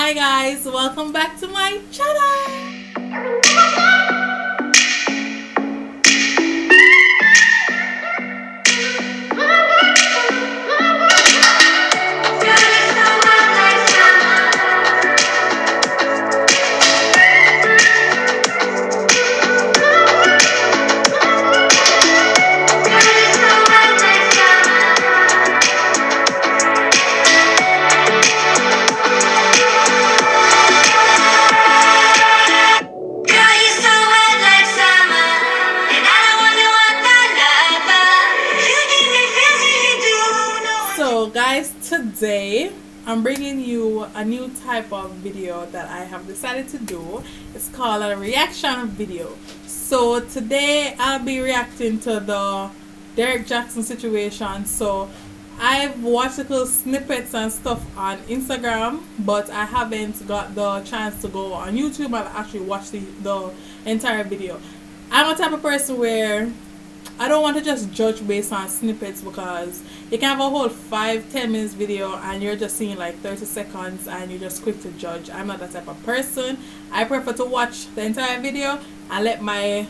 Hi guys, welcome back to my channel. So guys, today I'm bringing you a new type of video that I have decided to do. It's called a reaction video. So today I'll be reacting to the Derrick Jackson situation. So I've watched little snippets and stuff on Instagram, but I haven't got the chance to go on YouTube and actually watch the entire video. I'm a type of person where I don't want to just judge based on snippets, because you can have a whole 5-10 minutes video and you're just seeing like 30 seconds and you're just quick to judge. I'm not that type of person. I prefer to watch the entire video and let me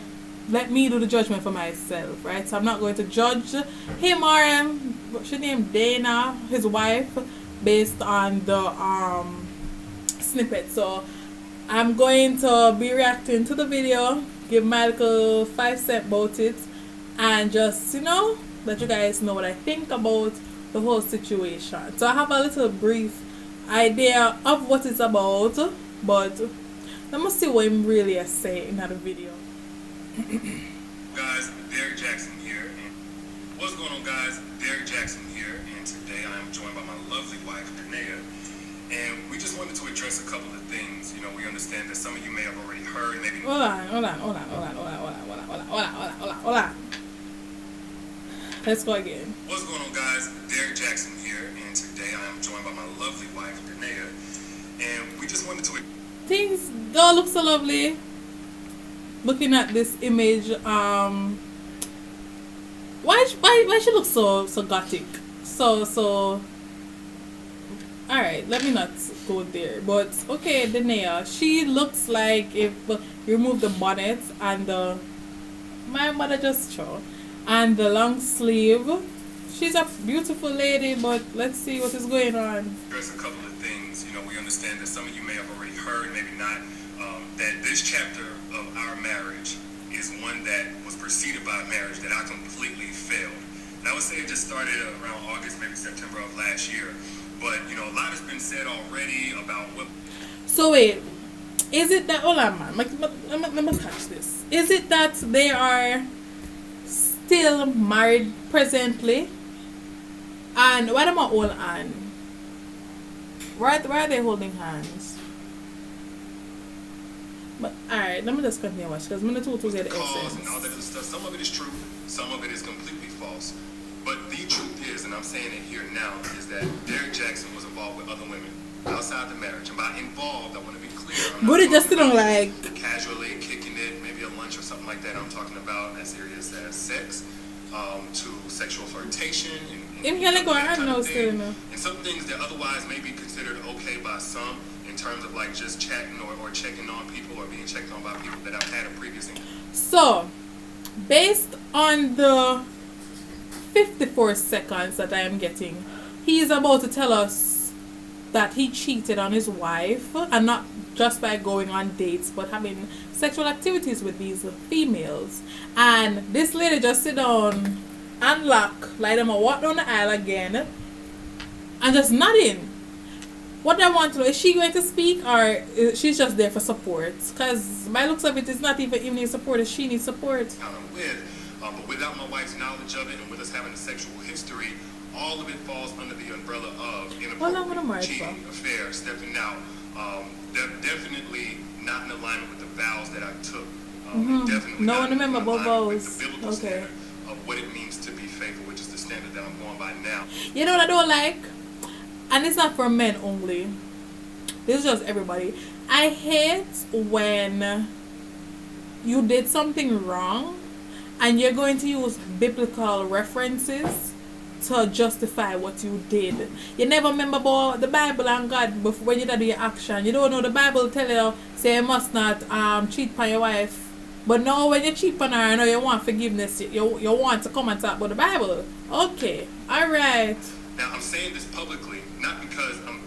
do the judgment for myself, right? So I'm not going to judge him or what's her name, Dana, his wife, based on the snippet. So I'm going to be reacting to the video, give my little 5 cents about it, and just, you know, let you guys know what I think about the whole situation. So I have a little brief idea of what it's about, but let me see what I'm really saying in that video. Guys, Derrick Jackson here. What's going on, guys? Derrick Jackson here, and today I am joined by my lovely wife, Heyyy. And we just wanted to address a couple of things. You know, we understand that some of you may have already heard, maybe. Hold on. Let's go again. What's going on, guys? Derrick Jackson here, and today I am joined by my lovely wife, Heyyy. And we just wanted to. Things don't look so lovely. Looking at this image, why she look so gothic? So. All right, let me not go there. But okay, Danae, she looks like if you remove the bonnet and my mother just show. And the long sleeve. She's a beautiful lady, but let's see what is going on. There's a couple of things. You know, we understand that some of you may have already heard, maybe not, that this chapter of our marriage is one that was preceded by a marriage that I completely failed. And I would say it just started around August, maybe September of last year. But, you know, a lot has been said already about what... So wait, is it that... Hold on, man. Let me catch this. Is it that they are still married presently? And why am I all on? Why are they holding hands? But alright, let me just continue watch, because I'm going to get the essence. And all that other stuff. Some of it is true, some of it is completely false. But the truth is, and I'm saying it here now, is that Derrick Jackson was involved with other women outside the marriage. And by involved, I want to be clear. But it just don't like casually kicking it, maybe a lunch or something like that. I'm talking about as serious as sex, to sexual flirtation, and some things that otherwise may be considered okay by some, in terms of like just chatting or checking on people or being checked on by people that I've had a previous encounter. So, based on the 54 seconds that I am getting, he is about to tell us that he cheated on his wife, and not just by going on dates, but having sexual activities with these females. And this lady just sit down and lock, like them a walk down the aisle again, and just nodding. What I want to know, is she going to speak, or she's just there for support? Because by looks of it, it's not even need support, she needs support. But without my wife's knowledge of it, and with us having a sexual history, all of it falls under the umbrella of inappropriate cheating, affair, stepping out. Definitely not in alignment with the vows that I took. Definitely no not one remember both vows. The biblical standard of what it means to be faithful, which is the standard that I'm going by now. You know what I don't like? And it's not for men only. This is just everybody. I hate when you did something wrong and you're going to use biblical references to justify what you did. You never remember about the Bible and God before when you do your action. You don't know the Bible tell you say you must not cheat on your wife. But now when you cheat on her, I know you want forgiveness. You want to come and talk about the Bible. Okay. Alright. Now I'm saying this publicly, not because I'm,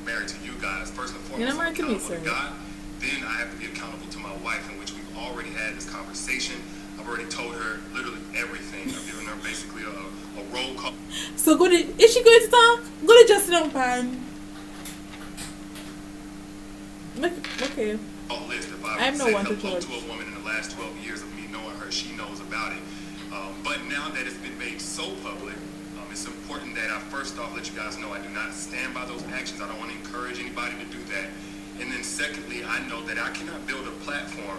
married to you guys. First and foremost, You're not married to me, sir. God. Then I have to be accountable to my wife, in which we've already had this conversation. I've already told her literally everything. I've given her basically a roll call. So is she going to talk? Go to Justin on pan. Okay. List. If I'm no said one to hello judge. to a woman in the last 12 years of me knowing her, she knows about it. But now that it's been made so public, it's important that I first off let you guys know I do not stand by those actions. I don't want to encourage anybody to do that. And then secondly, I know that I cannot build a platform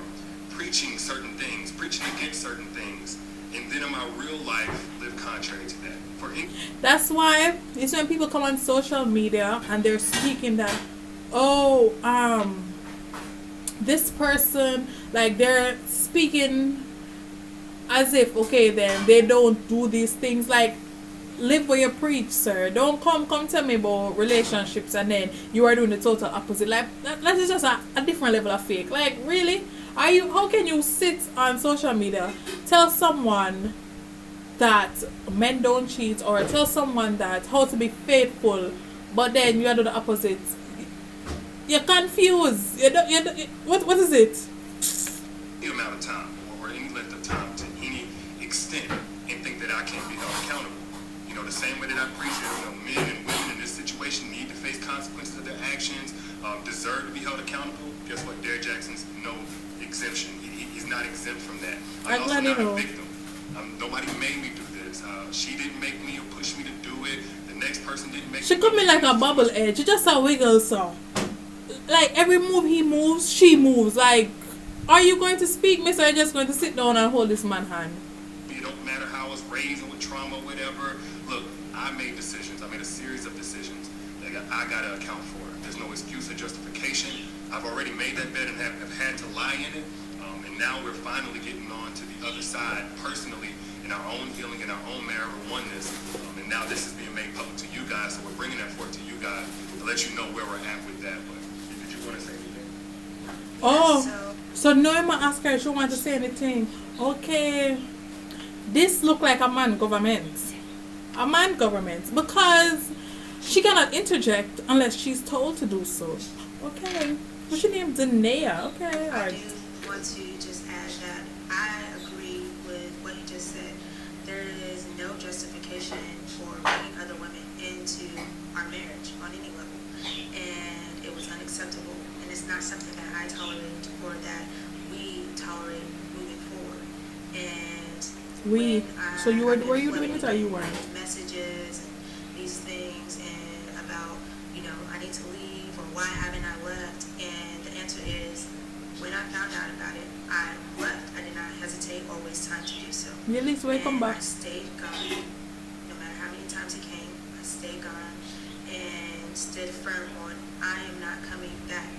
preaching certain things, preaching against certain things, and then in my real life live contrary to that. That's why it's when people come on social media and they're speaking that, this person, like they're speaking as if, okay, then they don't do these things. Like, live where you preach, sir. Don't come tell me about relationships and then you are doing the total opposite. Like, that is just a different level of fake. Like, really? How can you sit on social media, tell someone that men don't cheat, or tell someone that how to be faithful, but then you are doing the opposite? You're confused. What is it? Any amount of time or any length of time to any extent and think that I can't be held accountable. The same way that I preach that men and women in this situation need to face consequences of their actions, deserve to be held accountable. Guess what? DERRICK JAXN's no exemption. He's not exempt from that. I'm also not a victim. Nobody made me do this. She didn't make me or push me to do it. The next person didn't make me. She come in like a bubble edge. She just a wiggle, so. Like, every move he moves, she moves. Like, are you going to speak, miss, or are you just going to sit down and hold this man's hand? It don't matter how I was raised or with trauma or whatever. Look, I made decisions. I made a series of decisions that I got to account for. There's no excuse or justification. I've already made that bet and have had to lie in it. And now we're finally getting on to the other side, personally, in our own healing, in our own marital oneness. And now this is being made public to you guys, so we're bringing that forth to you guys to let you know where we're at with that. But did you want to say anything? Oh, so Noema asked her if she wanted to say anything. Okay. This look like a man government. A man government. Because she cannot interject unless she's told to do so. Okay. What's your name? Danae. Okay. I do want to just add that I agree with what you just said. There is no justification for bringing other women into our marriage on any level. And it was unacceptable. And it's not something that I tolerate or that we tolerate moving forward. And so you were you doing it or you weren't? Messages and these things and about, I need to leave or why haven't I left? And the answer is, when I found out about it, I left. I did not hesitate or waste time to do so. You at least come back. I stayed gone. No matter how many times it came, I stayed gone and stood firm on I am not coming back.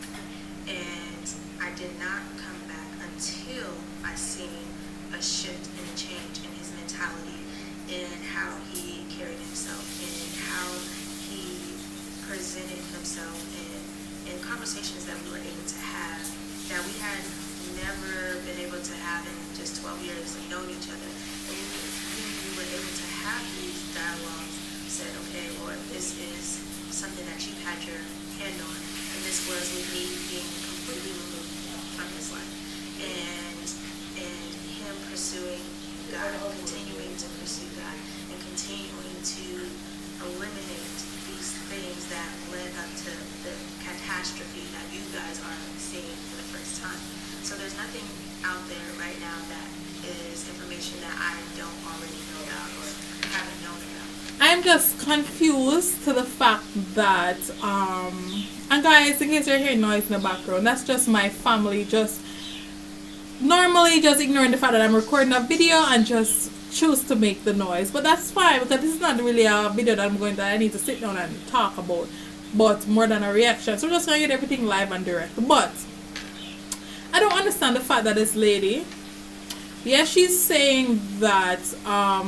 And I did not come back until I seen a shift and a change in his mentality, in how he carried himself, and how he presented himself, and conversations that we were able to have that we had never been able to have in just 12 years of knowing each other. And we were able to have these dialogues, said, okay, Lord, this is something that you've had your hand on, and this was with me being completely removed from his life. And him pursuing God, continuing to pursue God, and continuing to eliminate these things that led up to the catastrophe that you guys are seeing for the first time. So there's nothing out there right now that is information that I don't already know about or haven't known about. I'm just confused to the fact that and guys, in case you're hearing noise in the background, that's just my family just normally just ignoring the fact that I'm recording a video and just choose to make the noise. But that's fine, because this is not really a video that I need to sit down and talk about, but more than a reaction. So we're just gonna get everything live and direct. But I don't understand the fact that this lady, yeah, she's saying that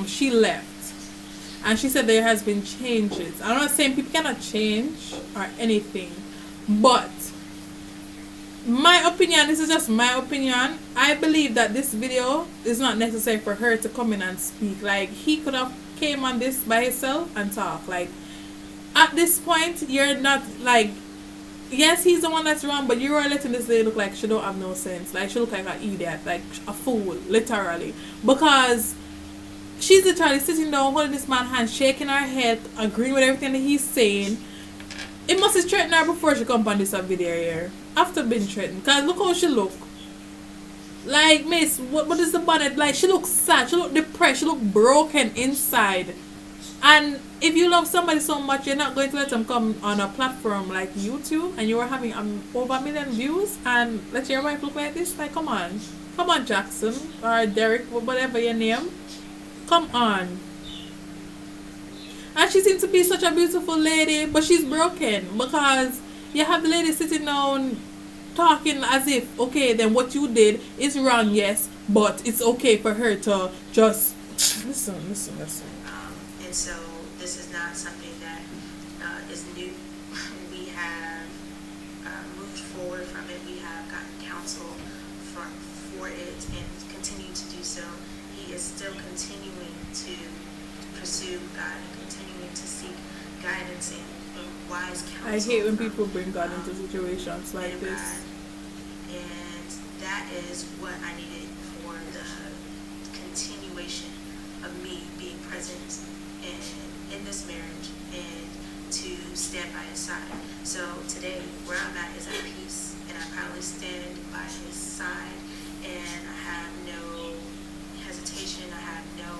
she left, and she said there has been changes. I'm not saying people cannot change or anything, but my opinion, this is just my opinion, I believe that this video is not necessary for her to come in and speak. Like, he could have came on this by himself and talk. Like, at this point, you're not, like, yes, he's the one that's wrong, but you are letting this lady look like she don't have no sense. Like, she look like an idiot, like a fool, literally. Because she's literally sitting down, holding this man's hand, shaking her head, agreeing with everything that he's saying. It must have threatened her before she come on this video here. After being threatened. Because look how she look. Like, miss, what is the bonnet? Like, she looks sad. She look depressed. She look broken inside. And if you love somebody so much, you're not going to let them come on a platform like YouTube and you are having over 1 million views and let your wife look like this? Like, come on. Come on, Jackson. Or Derrick, whatever your name. Come on. And she seems to be such a beautiful lady, but she's broken because you have the lady sitting down talking as if, okay, then what you did is wrong, yes, but it's okay for her to just listen. And so this is not something that is new. We have moved forward from it. We have gotten counsel for it and continue to do so. He is still continuing to pursue God and continuing to seek guidance and wise counsel. I hate when people bring God into situations like this. God. And that is what I needed for the continuation of me being present in this marriage and to stand by his side. So today, where I'm at is at peace, and I proudly stand by his side, and I have no hesitation, I have no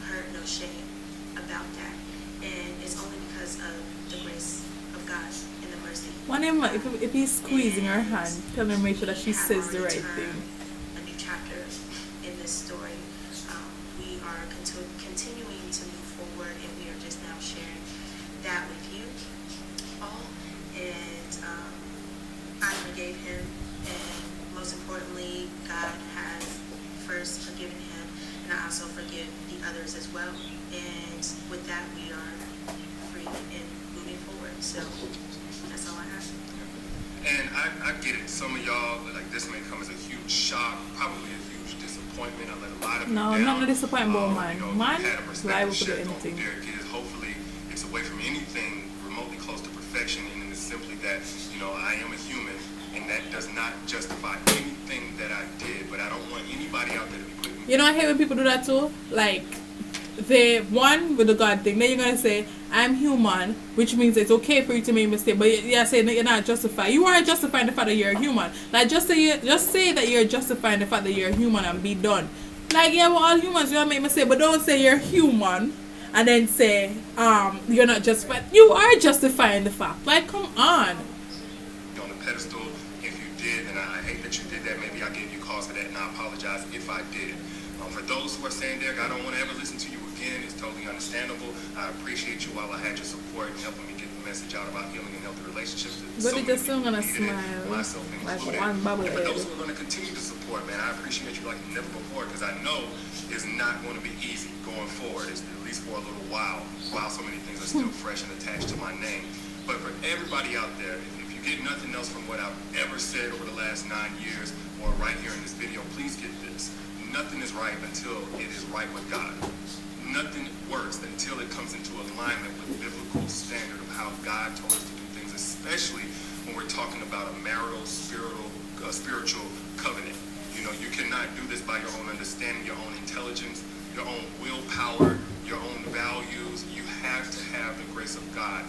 hurt, no shame about that. And it's only because of the grace of God and the mercy. One him, if he's squeezing her hand, tell her make sure that she says the right thing. A new chapter in this story. We are continuing to move forward, and we are just now sharing that with you all. And I forgave him, and most importantly, God has first forgiven him, and I also forgive the others as well. And with that, we are free and moving forward. So that's all I have. And I get it. Some of y'all, like, this may come as a huge shock, probably a huge disappointment. I let a lot of you down. No, not a disappointment, man. You know, Man, had a liable perspective to do shift on who anything. Derrick is. Hopefully, it's away from anything remotely close to perfection, and it's simply that, you know, I am a human, and that does not justify anything that I did. But I don't want anybody out there to be putting. You know, I hate when people do that too. Like, they one with the God thing. Then you're gonna say, "I'm human," which means it's okay for you to make a mistake. But you're saying that you're not justified. You are justifying the fact that you're a human. Like, just say that you're justifying the fact that you're a human and be done. Like, yeah, we're all humans. We all make mistakes, but don't say you're human and then say you're not justified. You are justifying the fact. Like, come on. On the pedestal, if you did, and I hate that you did that. Maybe I gave you cause for that, and I apologize if I did. For those who are saying, Derrick, I don't want to ever listen to you again, it's totally understandable. I appreciate you while I had your support and helping me get the message out about healing and healthy relationships. But they just still gonna needed it, smile, myself like included. one bubble And for head. those who are going to continue to support, man, I appreciate you like never before, because I know it's not going to be easy going forward, it's at least for a little while so many things are still fresh and attached to my name. But for everybody out there, if you get nothing else from what I've ever said over the last 9 years or right here in this video, please get this. Nothing is right until it is right with God. Nothing works until it comes into alignment with biblical standard of how God told us to do things, especially when we're talking about a marital, spiritual covenant. You know, you cannot do this by your own understanding, your own intelligence, your own willpower, your own values. You have to have the grace of God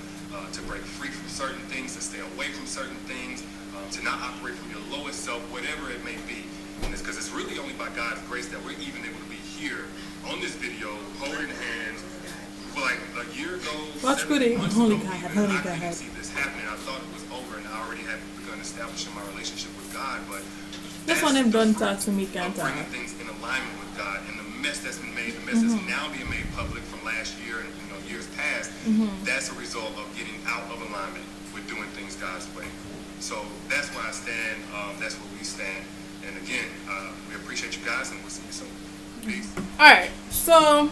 to break free from certain things, to stay away from certain things, to not operate from your lowest self, whatever it may be. And it's because it's really only by God's grace that we're even able to be here on this video, holding hands. Like a year ago, What's 7 good? months Holy ago, God, even, holy I couldn't God. see this happening. I thought it was over, and I already had begun establishing my relationship with God. But That's when them the done fruit talk to me, can't of talk. bringing things in alignment with God, and the mess that's been made, the mess that's now being made public from last year and years past. That's a result of getting out of alignment with doing things God's way. So that's where I stand. That's where we stand. And again, we appreciate you guys, and we'll see you soon. Peace. Alright, so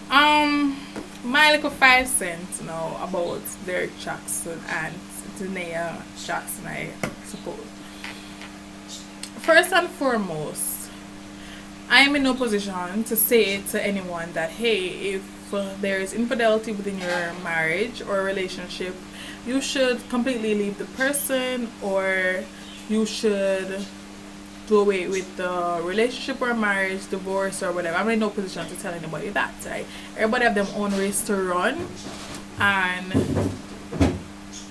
My little 5 cents now about Derrick Jackson and Saanyyaa Jackson, I suppose. First and foremost, I am in no position to say to anyone that, hey, if there is infidelity within your marriage or relationship, you should completely leave the person, or you should do away with the relationship or marriage, divorce or whatever. I'm in no position to tell anybody that, right? Everybody have their own race to run, and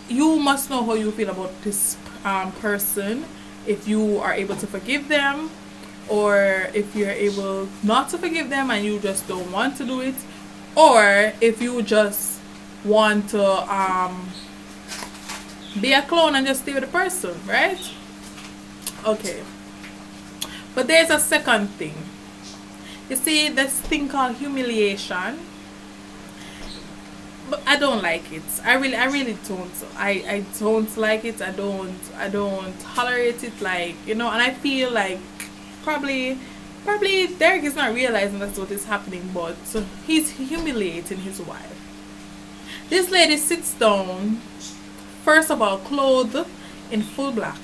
you must know how you feel about this person, if you are able to forgive them, or if you're able not to forgive them and you just don't want to do it, or if you just want to be a clone and just stay with the person, right? Okay. But there's a second thing. You see, this thing called humiliation. But I don't like it. I really don't. I don't like it. I don't tolerate it. Like, you know, and I feel like probably Derrick is not realizing that's what is happening, but he's humiliating his wife. This lady sits down, first of all, clothed in full black,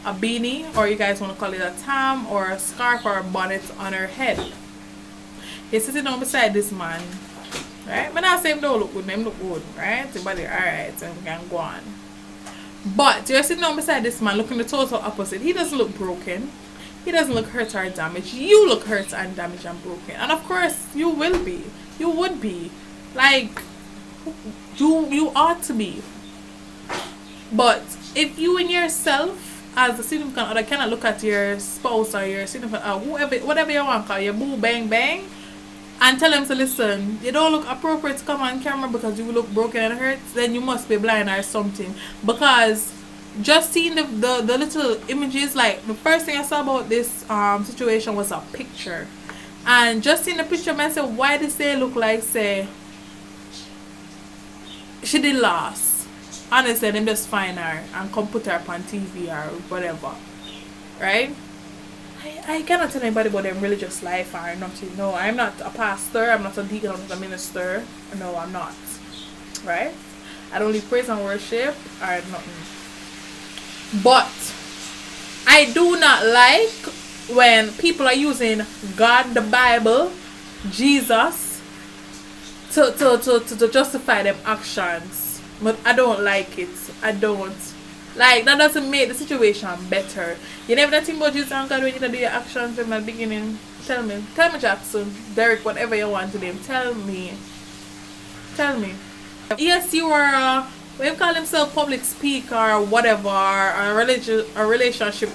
a beanie, or you guys want to call it a tam, or a scarf, or a bonnet on her head. He's sitting down beside this man, right? But I say him don't look good, him look good, right? Everybody alright, and we can go on. But you're sitting down beside this man looking the total opposite. He doesn't look broken. He doesn't look hurt or damaged. You look hurt and damaged and broken. And of course, you will be. You would be. Like, you ought to be. But if you and yourself, as a significant other, cannot look at your spouse or your significant whoever, whatever you want to call your boo bang bang, and tell them to listen, you don't look appropriate to come on camera because you look broken and hurt, then you must be blind or something. Because just seeing the little images, like the first thing I saw about this situation was a picture, and just seeing the picture, man, said, why does they look like, say, she did lost? Honestly, them just find her and come put her up on TV or whatever, right? I cannot tell anybody about their religious life or nothing. No, I'm not a pastor, I'm not a deacon, I'm not a minister. No, I'm not, right? I don't lead praise and worship or nothing. But I do not like when people are using God, the Bible, Jesus to justify them actions. But I don't like it. I don't. Like, that doesn't make the situation better. You never think about Jesus and God when you do your actions in the beginning. Tell me, Jackson, Derrick, whatever you want to name. Tell me. Yes, you are what you call himself, public speaker or whatever, or a relationship,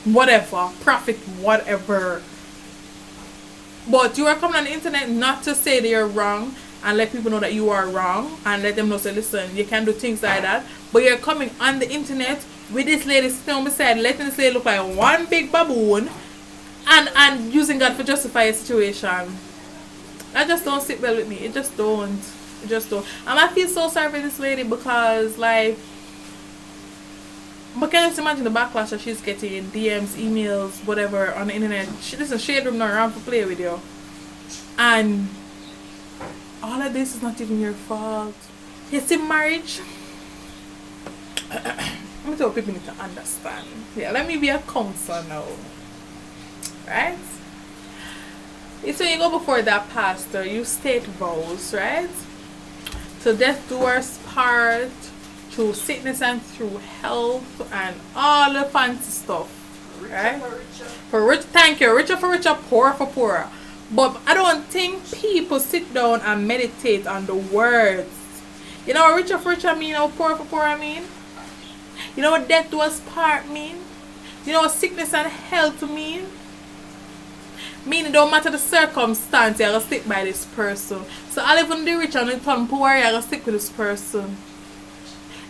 whatever, prophet, whatever. But you are coming on the internet not to say that you're wrong and let people know that you are wrong, and let them know, say, listen, you can do things like that. But you're coming on the internet with this lady sitting beside, letting this lady look like one big baboon, and using God for justify a situation. That just don't sit well with me. It just don't. And I feel so sorry for this lady because, like, but can you just imagine the backlash that she's getting, DMs, emails, whatever, on the internet. This is shade room not around to play with you. And all of this is not even your fault. You see, marriage, let me tell people need to understand. Yeah, let me be a counselor now. Right? It's when you go before that pastor, you state vows, right? To death do us part, through sickness and through health and all the fancy stuff. Right? For rich, thank you. Richer for richer, poorer for poorer. But I don't think people sit down and meditate on the words. You know what richer for richer mean? You know what poorer for poorer mean? You know what death do us part mean? You know what sickness and health mean? Meaning, don't matter the circumstance, you're going to stick by this person. So I'll even do rich and turn poor, you're going to stick with this person.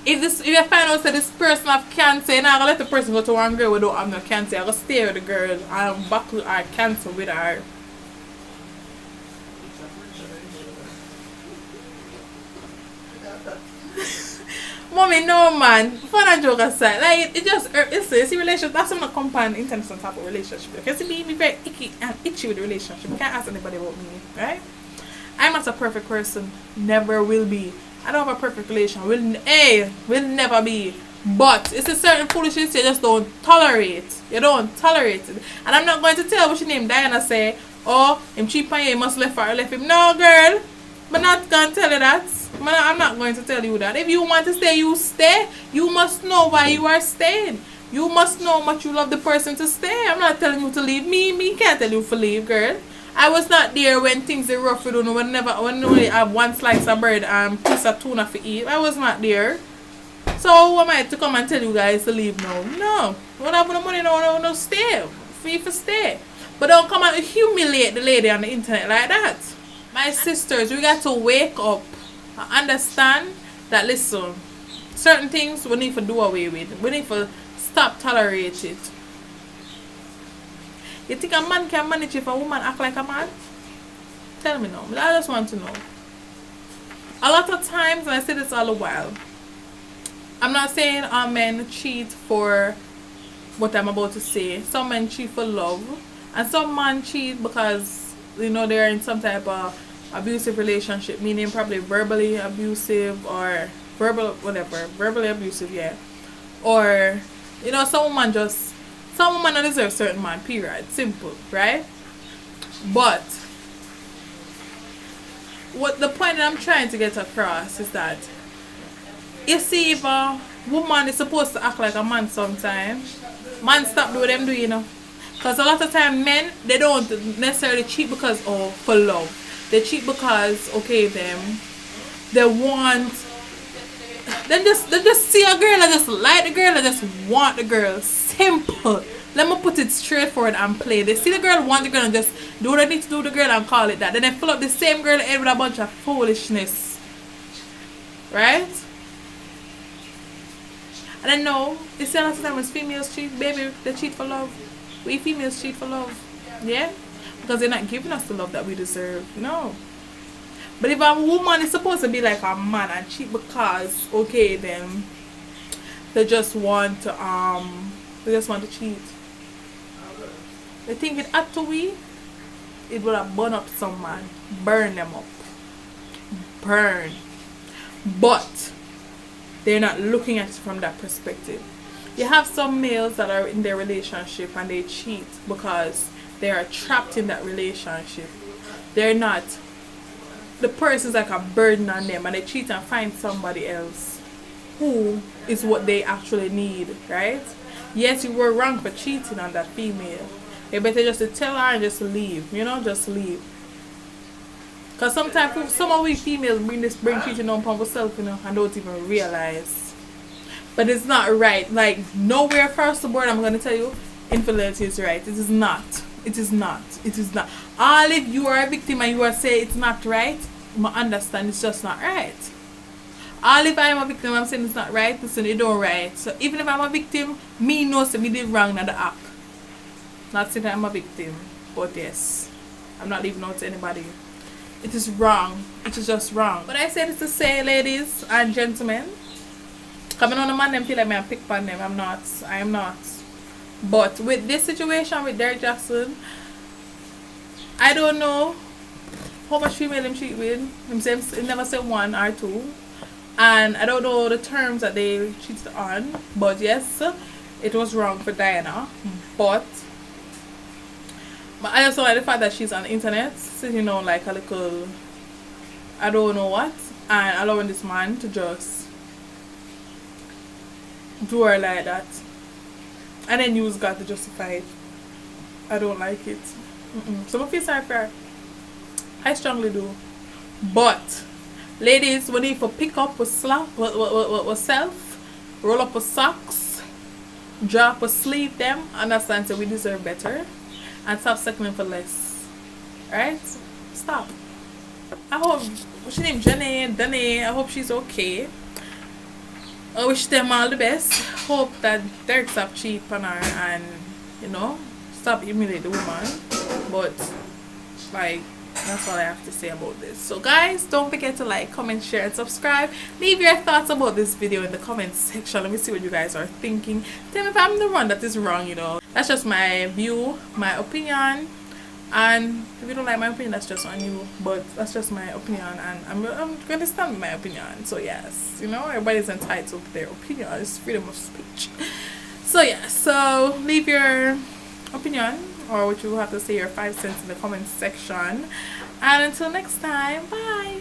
If you find out that this person have cancer, you're not going to let the person go to one girl who don't have no cancer. You're going to stay with the girl and battle her cancer with her. Mommy, no man. Fun and joke aside. Like it just it's a relationship. That's not compound international type of relationship. Because me very icky and itchy with the relationship. You can't ask anybody about me, right? I'm not a perfect person. Never will be. I don't have a perfect relation. Will never be. But it's a certain foolishness you just don't tolerate. You don't tolerate it. And I'm not going to tell what she named Diana say, oh, him cheap on you, must left her or left him. No, girl. I'm not going to tell you that. I'm not going to tell you that. If you want to stay, you stay. You must know why you are staying. You must know how much you love the person to stay. I'm not telling you to leave. Me can't tell you to leave, girl. I was not there when things are rough. You don't know, when you only have one slice of bread and piece of tuna for eat. I was not there. So who am I to come and tell you guys to leave now? No. When I have the money, no stay. Free for stay. But don't come and humiliate the lady on the internet like that. My sisters, we got to wake up and understand that, listen, certain things we need to do away with. We need to stop tolerating it. You think a man can manage if a woman act like a man? Tell me now. I just want to know. A lot of times, and I say this all the while, I'm not saying all men cheat for what I'm about to say. Some men cheat for love. And some men cheat because, you know, they're in some type of abusive relationship. Meaning probably verbally abusive or verbally abusive, yeah. Or, you know, some women don't deserve certain man, period. Simple, right? But what the point that I'm trying to get across is that, you see, if a woman is supposed to act like a man sometimes, man stop doing what them do, you know. Because a lot of time men, they don't necessarily cheat because for love. They cheat because, okay, they just see a girl and just like the girl and just want the girl. Simple. Let me put it straightforward and plain. They see the girl, want the girl, and just do what they need to do to the girl and call it that. Then they fill up the same girl head with a bunch of foolishness. Right? And I know, you see a lot of times females cheat, baby, they cheat for love. We females cheat for love. Yeah? Because they're not giving us the love that we deserve. No. But if a woman is supposed to be like a man and cheat because, okay, then they just want to cheat. They think it had to be, it would have burned up some man. Burn them up. Burn. But they're not looking at it from that perspective. You have some males that are in their relationship and they cheat because they are trapped in that relationship. They're not, the person's like a burden on them, and they cheat and find somebody else who is what they actually need, right? Yes, you were wrong for cheating on that female. You better just to tell her and just leave, you know, just leave. Because sometimes some of we females bring cheating on ourselves, you know, and don't even realize. But it's not right. Like, nowhere across the board, I'm going to tell you, infidelity is right. It is not. It is not. It is not. All if you are a victim and you are saying it's not right, I understand it's just not right. All if I am a victim, I'm saying it's not right, listen, it don't right. So even if I'm a victim, me knows that me did wrong in the act. Not saying that I'm a victim, but yes, I'm not leaving out to anybody. It is wrong. It is just wrong. But I say this to say, ladies and gentlemen, coming on the man, them feel like I'm pick on them. I'm not. I am not. But with this situation with DERRICK JAXN, I don't know how much female him cheat with. He never said one or two. And I don't know the terms that they cheated on. But yes, it was wrong for Diana. But I just don't like the fact that she's on the internet, sitting on like a little, I don't know what, and allowing this man to just do her like that. And then you's got to justify it. I don't like it. So I feel sorry for her. I strongly do. But ladies, we need to pick up with self, roll up with socks, drop a sleeve them, understand that we deserve better, and stop settling for less. Alright? Stop. I hope she named Danae. I hope she's okay. I wish them all the best. Hope that DERRICK stop cheat on her and, you know, stop humiliate the woman. But like, That's all I have to say about this. So guys, don't forget to like, comment, share, and subscribe. Leave your thoughts about this video in the comment section. Let me see what you guys are thinking. Tell me if I'm the one that is wrong, you know. That's just my view, my opinion. And if you don't like my opinion, that's just on you. But that's just my opinion, and I'm going to stand with my opinion. So yes, you know, everybody's entitled to their opinion. It's freedom of speech. So yeah, so leave your opinion, or what you have to say, your 5 cents, in the comment section. And until next time, bye.